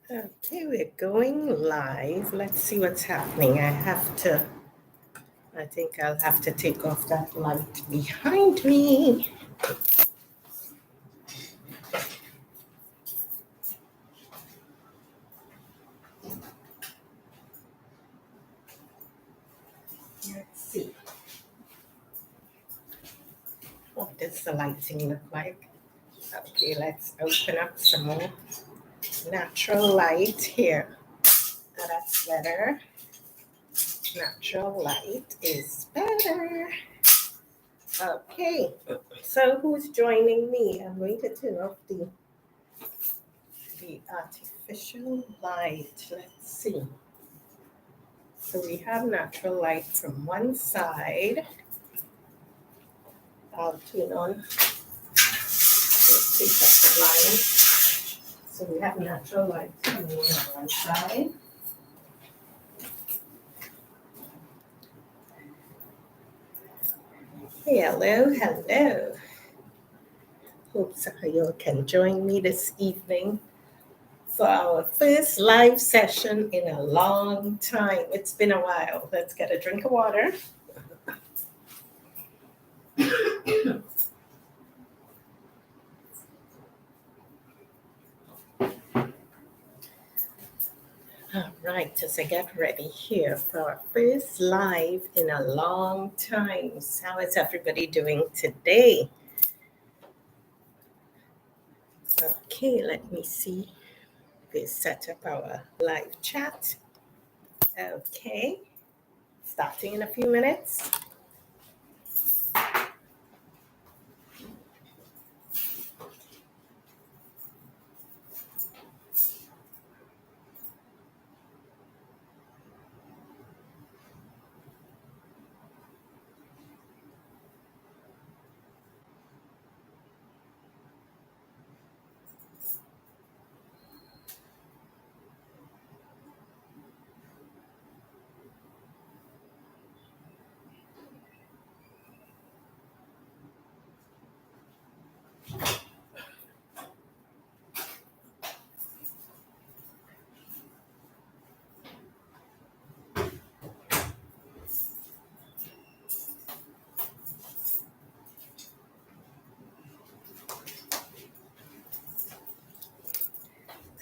Okay, we're going live. Let's see what's happening. I think I'll have to take off that light behind me. Let's see. What does the lighting look like? Okay, let's open up some more natural light here. Now that's better. Natural light is better. Okay, so who's joining me? I'm going to turn off the artificial light. Let's see. So we have natural light from one side. I'll turn on the line. So we have natural light coming in on one side. Hello, hello. Hope some of you can join me this evening for our first live session in a long time. It's been a while. Let's get a drink of water. All right, as I get ready here for our first live in a long time. How is everybody doing today? Okay, let me see. We set up our live chat. Okay, starting in a few minutes.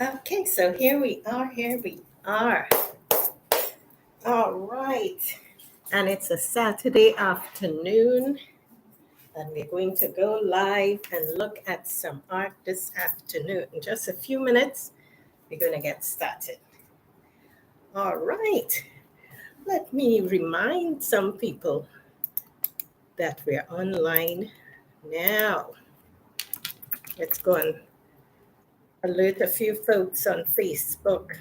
Okay, so here we are. All right, and it's a Saturday afternoon, and we're going to go live and look at some art this afternoon. In just a few minutes, we're going to get started. All right, let me remind some people that we're online now. Let's go and alert a few folks on Facebook.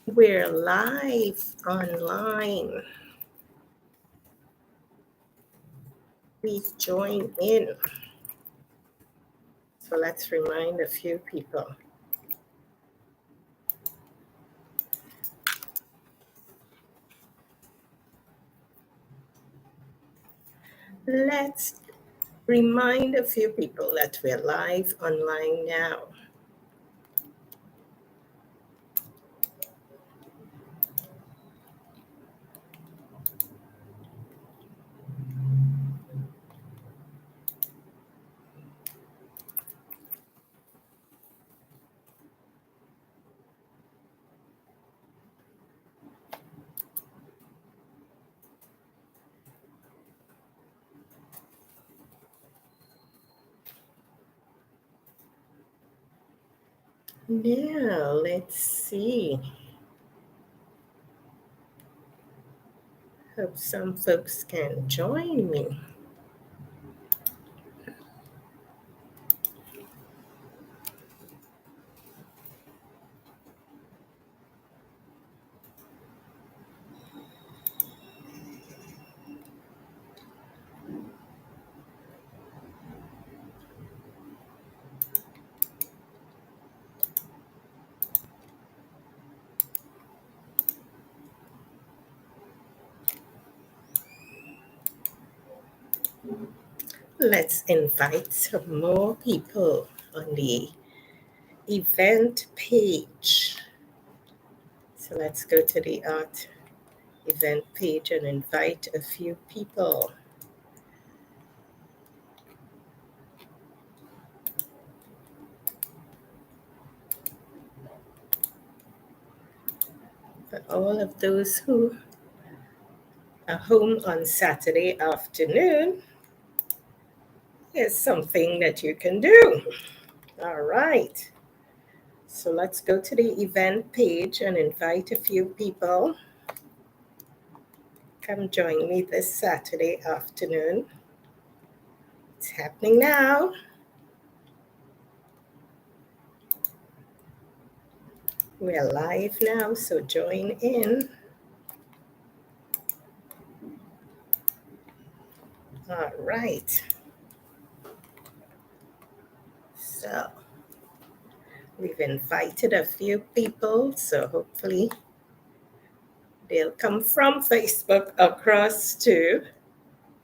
We're live online. Please join in. So let's remind a few people. Let's remind a few people that we're live online now. Now, let's see. Hope some folks can join me. Let's invite some more people on the event page. So let's go to the art event page and invite a few people. For all of those who are home on Saturday afternoon, here's something that you can do. All right. So let's go to the event page and invite a few people. Come join me this Saturday afternoon. It's happening now. We're live now, so join in. All right. So we've invited a few people, so hopefully they'll come from Facebook across to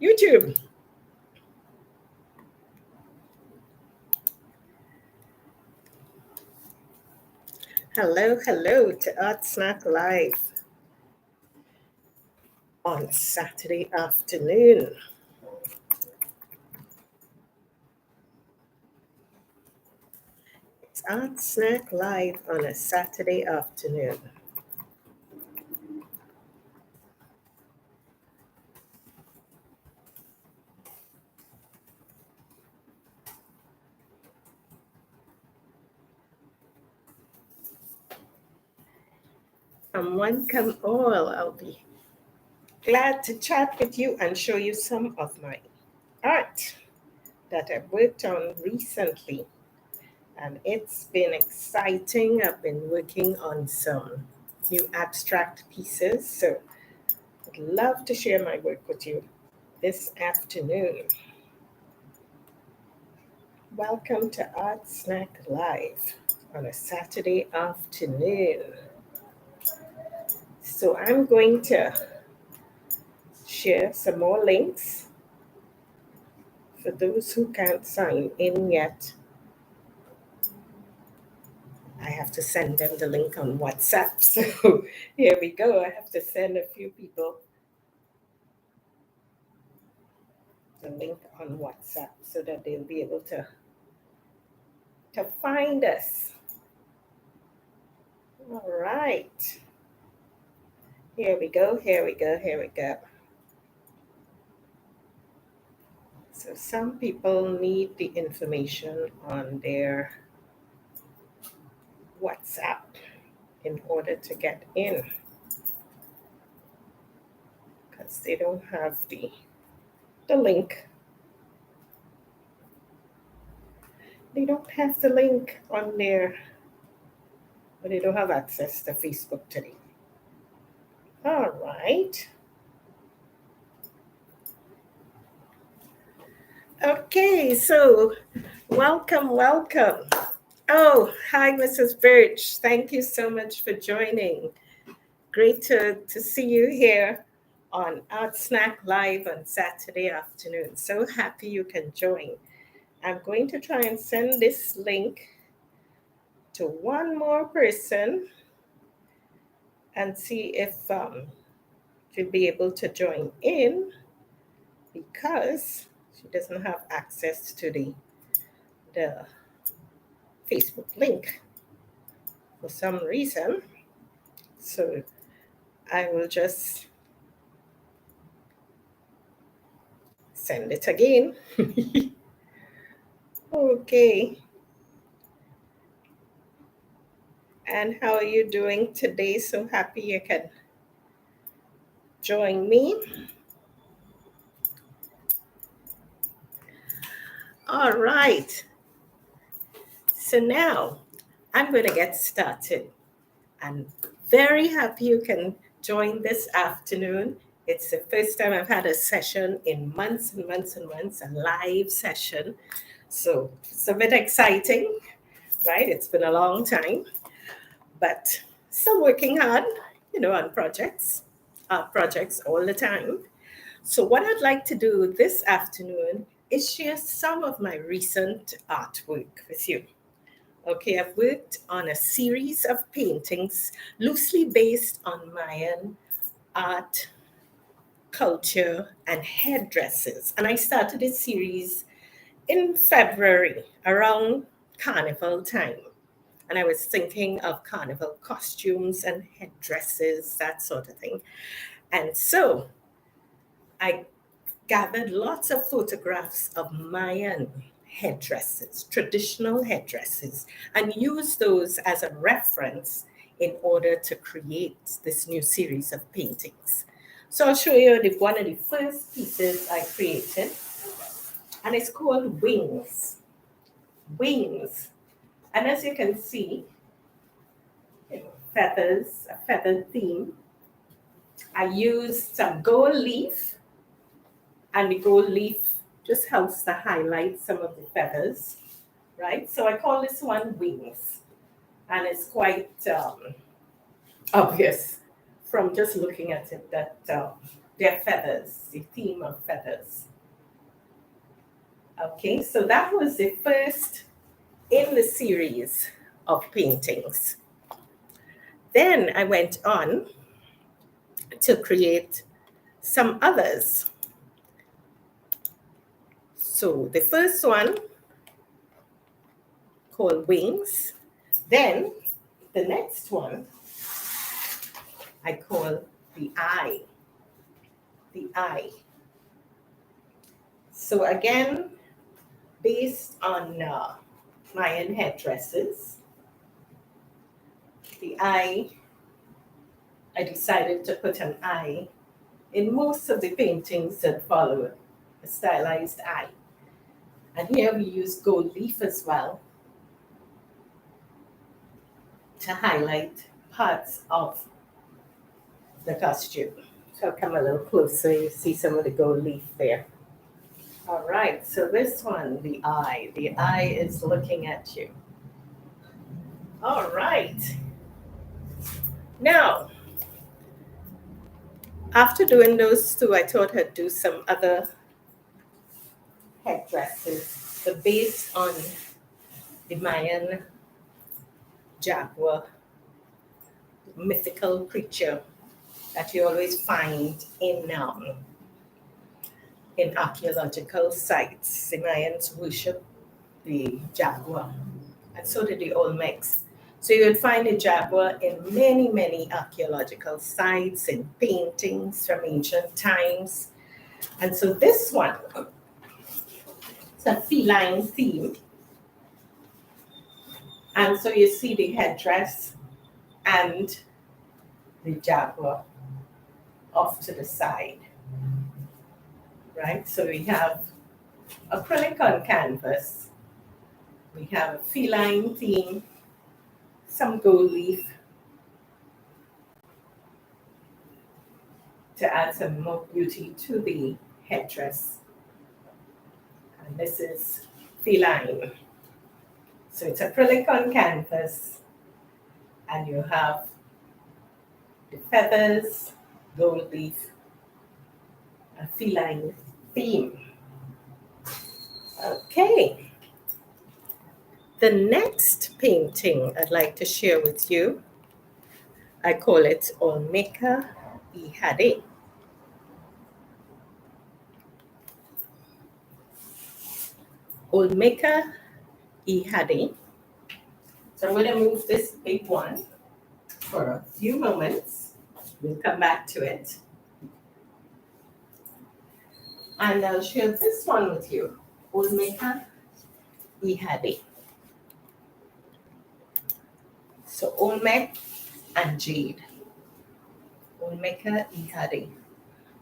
YouTube. Hello to Art Snack Live on Saturday afternoon. It's Art Snack Live on a Saturday afternoon. Come one, come all. I'll be glad to chat with you and show you some of my art that I've worked on recently. And it's been exciting. I've been working on some new abstract pieces. So I'd love to share my work with you this afternoon. Welcome to Art Snack Live on a Saturday afternoon. So I'm going to share some more links for those who can't sign in yet. I have to send them the link on WhatsApp. So here we go. I have to send a few people the link on WhatsApp so that they'll be able to find us. All right. Here we go. So some people need the information on their WhatsApp in order to get in because they don't have the link. They don't have the link on their, or they don't have access to Facebook today. All right. Okay, so welcome. Oh, hi, Mrs. Birch. Thank you so much for joining. Great to see you here on Art Snack Live on Saturday afternoon. So happy you can join. I'm going to try and send this link to one more person and see if she'll be able to join in because she doesn't have access to the Facebook link for some reason. So I will just send it again. Okay. And how are you doing today? So happy you can join me. All right. So now I'm going to get started. I'm very happy you can join this afternoon. It's the first time I've had a session in months and months, a live session. So it's a bit exciting, right? It's been a long time, but still working hard, on projects all the time. So what I'd like to do this afternoon is share some of my recent artwork with you. Okay, I've worked on a series of paintings loosely based on Mayan art, culture, and headdresses. And I started this series in February, around Carnival time. And I was thinking of carnival costumes and headdresses, that sort of thing. And so I gathered lots of photographs of Mayan headdresses, traditional headdresses, and used those as a reference in order to create this new series of paintings. So I'll show you one of the first pieces I created, and it's called Wings. Wings. And as you can see, feathers, a feathered theme. I used some gold leaf, and the gold leaf just helps to highlight some of the feathers, right? So I call this one Wings, and it's quite obvious from just looking at it that they're feathers, the theme of feathers. Okay, so that was the first in the series of paintings. Then I went on to create some others. So the first one called Wings. Then the next one I call the Eye. The Eye. So again, based on Mayan headdresses, the eye, I decided to put an eye in most of the paintings that followed, a stylized eye. And here we use gold leaf as well to highlight parts of the costume. So I'll come a little closer, you see some of the gold leaf there. All right, so this one, the eye is looking at you. All right. Now, after doing those two, I thought I'd do some other headdresses. The based on the Mayan jaguar, mythical creature that you always find in archaeological sites. The Mayans worship the jaguar, and so did the Olmecs. So you would find a jaguar in many, many archaeological sites, in paintings from ancient times. And so this one, it's a feline theme. And so you see the headdress and the jaguar off to the side, right? So we have acrylic on canvas. We have a feline theme, some gold leaf to add some more beauty to the headdress. And this is feline. So it's acrylic on canvas, and you have the feathers, gold leaf, a feline theme. Okay. The next painting I'd like to share with you, I call it Olmeca y Jade. Olmeca y Jade. So I'm going to move this big one for a few moments. We'll come back to it. And I'll share this one with you, Olmeca y Jade. So Olmec and jade. Olmeca y Jade.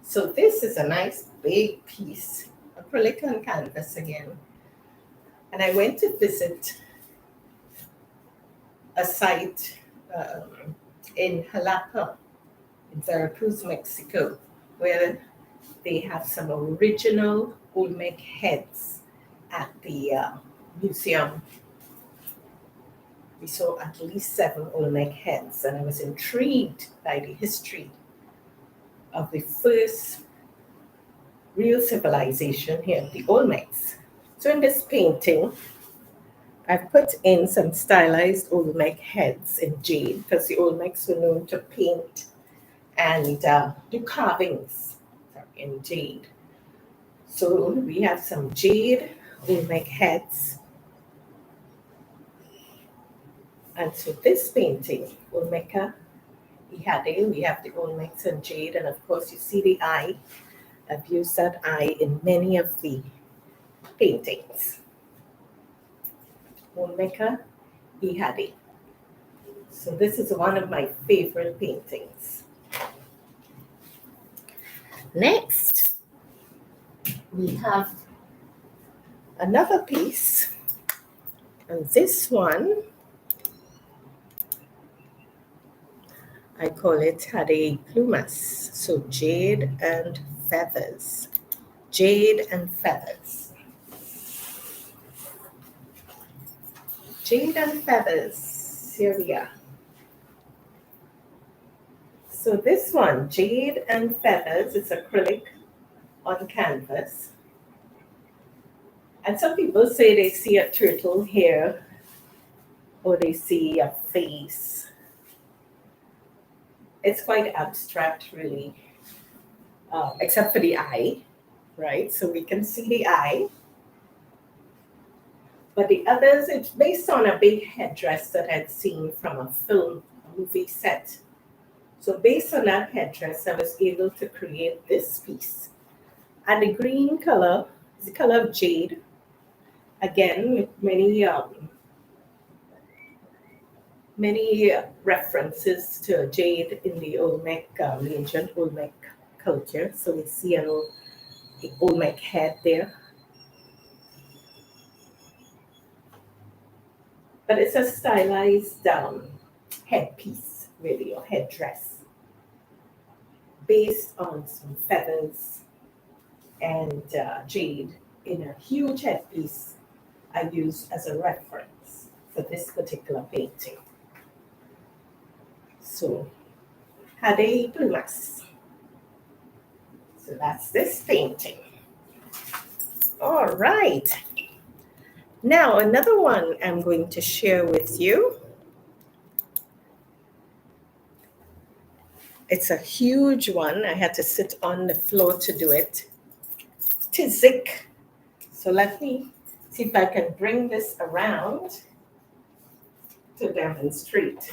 So this is a nice big piece, acrylic on canvas again. And I went to visit a site in Jalapa, in Veracruz, Mexico, where they have some original Olmec heads at the museum. We saw at least 7 Olmec heads, and I was intrigued by the history of the first real civilization here, the Olmecs. So in this painting, I've put in some stylized Olmec heads in jade because the Olmecs were known to paint and do carvings in jade. So we have some jade Olmec heads. And so this painting, Olmeca Ihade, we have the Olmecs and jade, and of course you see the eye. I've used that eye in many of the paintings. Olmeca Ihade. So this is one of my favorite paintings. Next, we have another piece, and this one, I call it Hade Plumas. So jade and feathers. Jade and feathers. Jade and feathers. Here we are. So this one, jade and feathers, is acrylic on canvas. And some people say they see a turtle here, or they see a face. It's quite abstract, really, except for the eye, right? So we can see the eye. But the others, it's based on a big headdress that I'd seen from a film, a movie set. So based on that headdress, I was able to create this piece. And the green color is the color of jade. Again, with many references to jade in the Olmec, ancient Olmec culture. So we see an Olmec head there. But it's a stylized headpiece, really, or headdress, based on some feathers and jade in a huge headpiece I used as a reference for this particular painting. So, Hade Plumas. So that's this painting. All right. Now, another one I'm going to share with you. It's a huge one. I had to sit on the floor to do it. Tizik. So let me see if I can bring this around to demonstrate.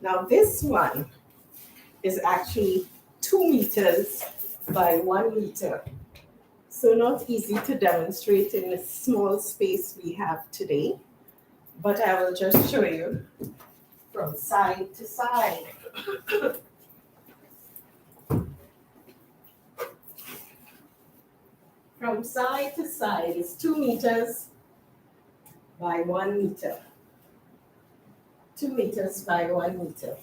Now this one is actually 2 meters by 1 meter. So not easy to demonstrate in the small space we have today, but I will just show you from side to side. From side to side is 2 meters by 1 meter. 2 meters by 1 meter.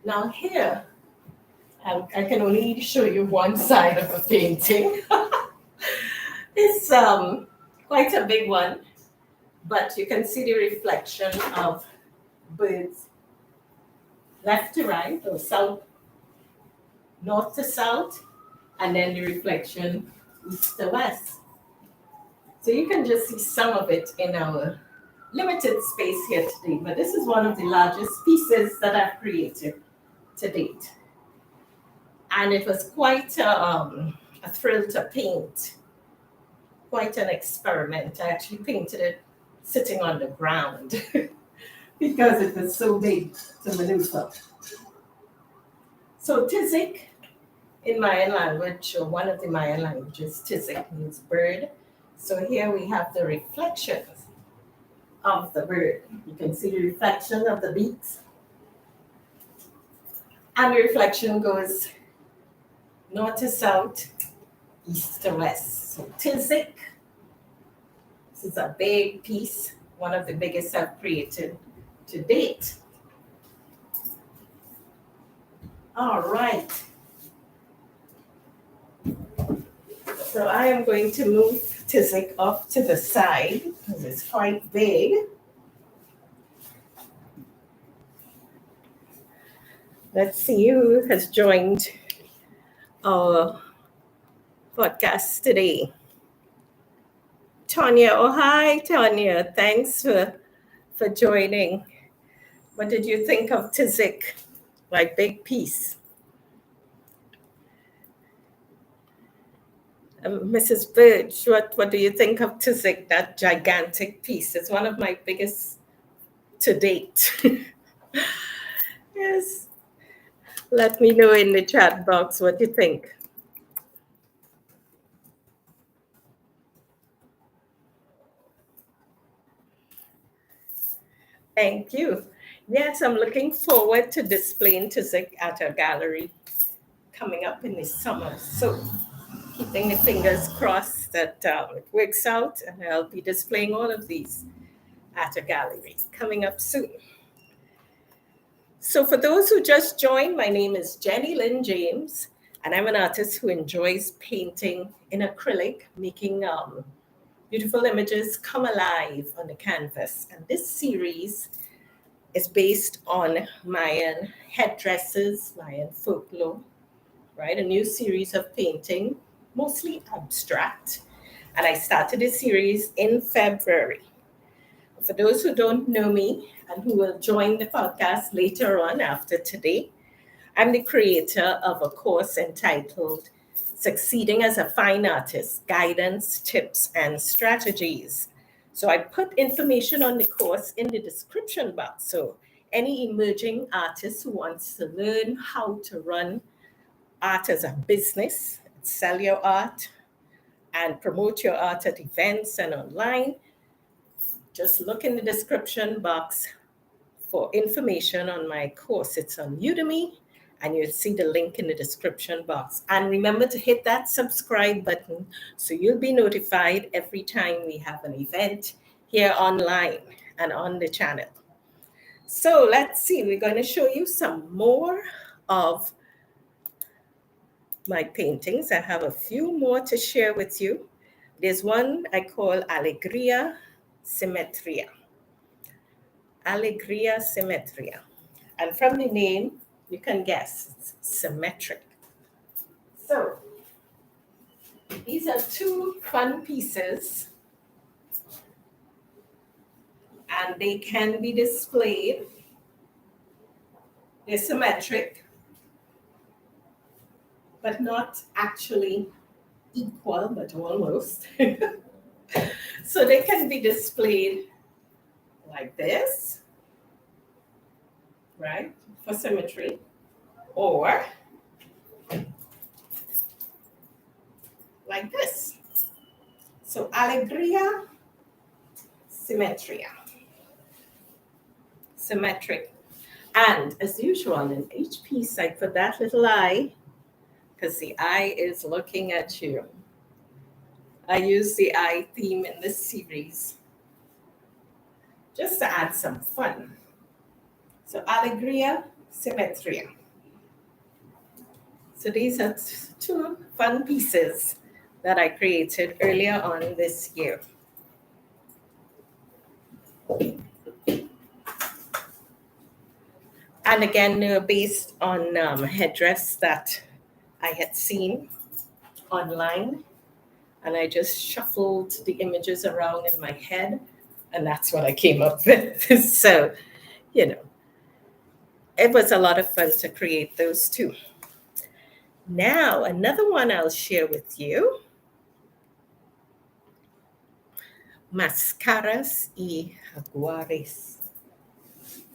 Now here, I can only show you one side of the painting. It's quite a big one, but you can see the reflection of birds left to right, or south, north to south, and then the reflection east to west. So you can just see some of it in our limited space here today, but this is one of the largest pieces that I've created to date. And it was quite a thrill to paint, quite an experiment. I actually painted it sitting on the ground because it was so big to maneuver. So Tizik, in Mayan language, or one of the Mayan languages, Tizik means bird. So here we have the reflections of the bird. You can see the reflection of the beaks. And the reflection goes north to south, east to west. So Tizik, this is a big piece, one of the biggest I've created to date. All right. So I am going to move Tizik off to the side because it's quite big. Let's see who has joined our podcast today. Tanya, oh hi Tanya, thanks for joining. What did you think of Tizik, my big piece? Mrs. Birch, what do you think of Tizik, that gigantic piece? It's one of my biggest to date. Yes, let me know in the chat box what you think. Thank you. Yes, I'm looking forward to displaying Tizik at our gallery coming up in the summer. So keeping the fingers crossed that it works out, and I'll be displaying all of these at a gallery coming up soon. So for those who just joined, my name is Jennylynd James, and I'm an artist who enjoys painting in acrylic, making beautiful images come alive on the canvas. And this series is based on Mayan headdresses, Mayan folklore, right? A new series of painting, mostly abstract. And I started this series in February. For those who don't know me and who will join the podcast later on after today, I'm the creator of a course entitled Succeeding as a Fine Artist, Guidance, Tips, and Strategies. So I put information on the course in the description box. So any emerging artist who wants to learn how to run art as a business, sell your art, and promote your art at events and online, just look in the description box for information on my course. It's on Udemy, and you'll see the link in the description box. And remember to hit that subscribe button so you'll be notified every time we have an event here online and on the channel. So let's see, we're going to show you some more of my paintings. I have a few more to share with you. There's one I call Alegria Symmetria. Alegria Symmetria. And from the name, you can guess, it's symmetric. So these are two fun pieces, and they can be displayed. They're symmetric, but not actually equal, but almost. So they can be displayed like this, right, for symmetry, or like this. So Alegria Symmetria. Symmetric. And as usual, in each piece, I put that little eye, because the eye is looking at you. I use the eye theme in this series just to add some fun. So Alegria Symmetria. So these are two fun pieces that I created earlier on this year. And again, they were based on a headdress that I had seen online. And I just shuffled the images around in my head, and that's what I came up with. So, it was a lot of fun to create those two. Now, another one I'll share with you. Mascaras y jaguares.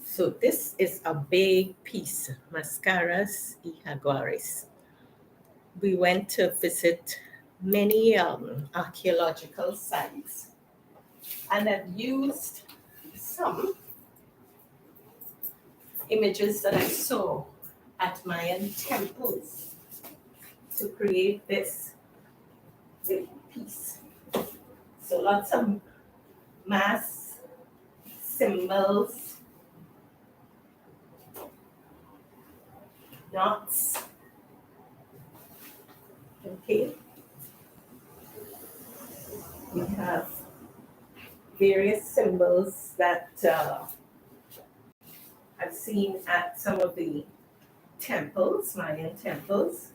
So this is a big piece, Mascaras y jaguares. We went to visit many archaeological sites, and I've used some images that I saw at Mayan temples to create this big piece. So lots of mass symbols, knots. Okay. We have various symbols that I've seen at some of the temples, Mayan temples.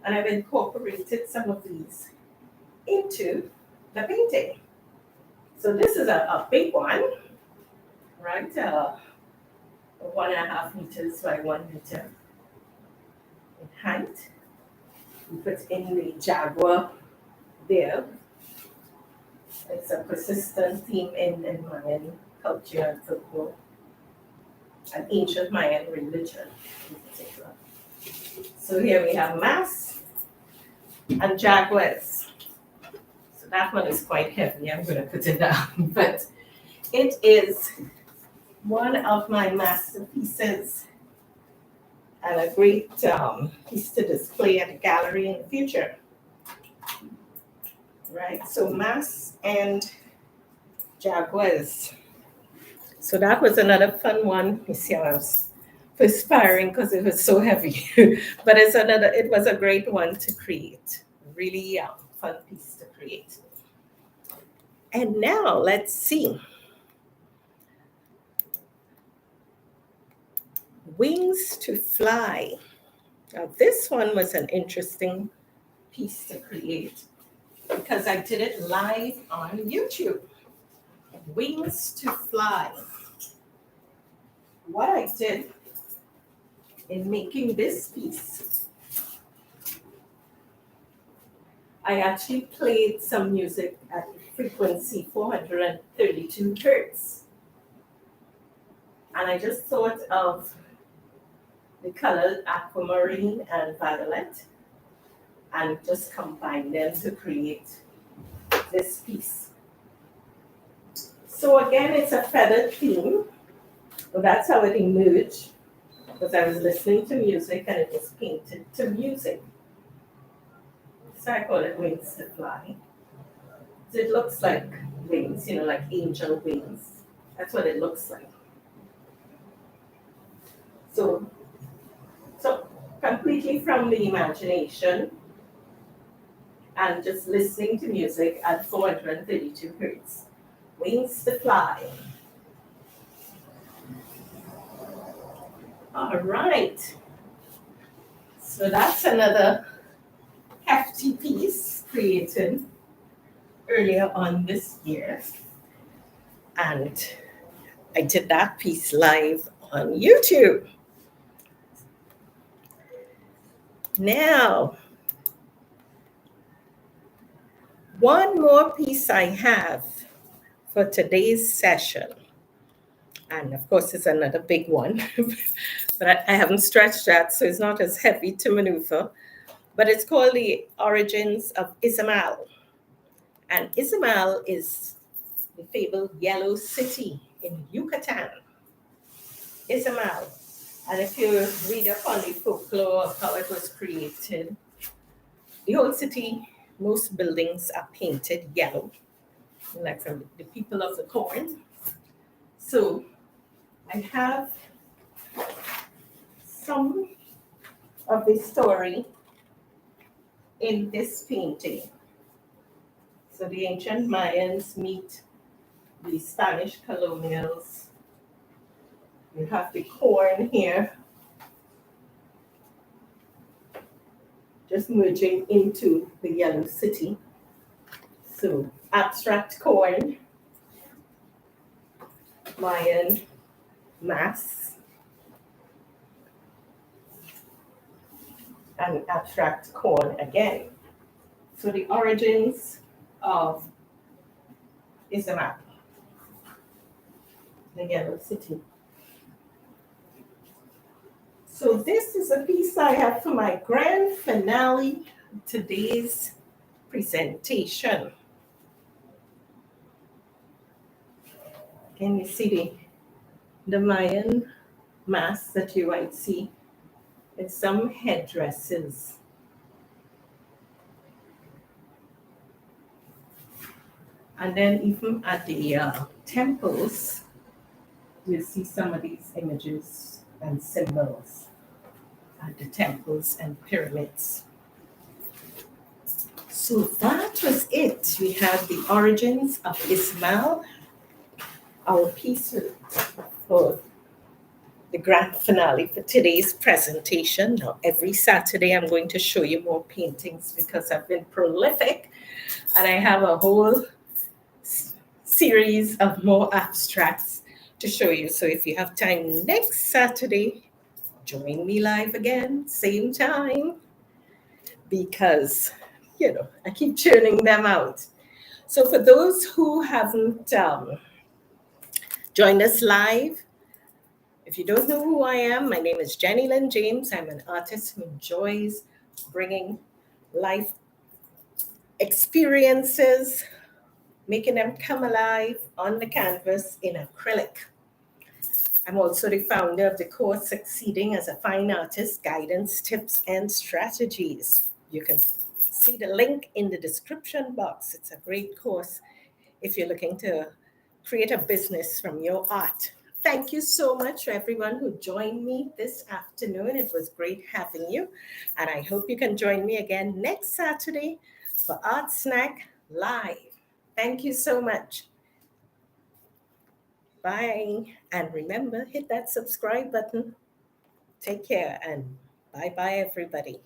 And I've incorporated some of these into the painting. So this is a big one, right? 1.5 meters by 1 meter in height. We put in the jaguar there. It's a persistent theme in Mayan culture and folklore, and ancient Mayan religion in particular. So here we have mass and jaguars. So that one is quite heavy. I'm going to put it down, but it is one of my masterpieces and a great piece to display at a gallery in the future. Right, so mass and jaguars. So that was another fun one. You see, I was perspiring because it was so heavy, but it was a great one to create. Really fun piece to create. And now let's see. Wings to fly. Now this one was an interesting piece to create because I did it live on YouTube. Wings to fly. What I did in making this piece, I actually played some music at frequency 432 hertz. And I just thought of the colors aquamarine and violet and just combined them to create this piece. So again, it's a feathered theme. Well, that's how it emerged, because I was listening to music and it was painted to music. So I call it Wings to Fly. So it looks like wings, like angel wings. That's what it looks like. So completely from the imagination and just listening to music at 432 hertz. Wings to Fly. All right. So that's another hefty piece created earlier on this year. And I did that piece live on YouTube. Now, one more piece I have for today's session. And of course, it's another big one, but I haven't stretched that, so it's not as heavy to maneuver. But it's called The Origins of Izamal. And Izamal is the fabled Yellow City in Yucatan. Izamal. And if you read up on the folklore of how it was created, the whole city, most buildings are painted yellow, like from the people of the corn. So I have some of the story in this painting. So the ancient Mayans meet the Spanish colonials. You have the corn here, just merging into the yellow city. So abstract corn, Mayan mass, and abstract corn again. So the origins of Izamal, the yellow city. So this is a piece I have for my grand finale, today's presentation. Can you see the Mayan mask that you might see? It's some headdresses. And then even at the temples, you'll see some of these images and symbols at the temples and pyramids. So that was it. We have the origins of Izamal, our piece for the grand finale for today's presentation. Now, every Saturday, I'm going to show you more paintings because I've been prolific and I have a whole series of more abstracts to show you. So if you have time next Saturday, join me live again, same time, because, I keep churning them out. So for those who haven't joined us live, if you don't know who I am, my name is Jennylynd James. I'm an artist who enjoys bringing life experiences, making them come alive on the canvas in acrylic. I'm also the founder of the course Succeeding as a Fine Artist, Guidance, Tips, and Strategies. You can see the link in the description box. It's a great course if you're looking to create a business from your art. Thank you so much for everyone who joined me this afternoon. It was great having you. And I hope you can join me again next Saturday for Art Snack Live. Thank you so much. Bye. And remember, hit that subscribe button. Take care and bye-bye, everybody.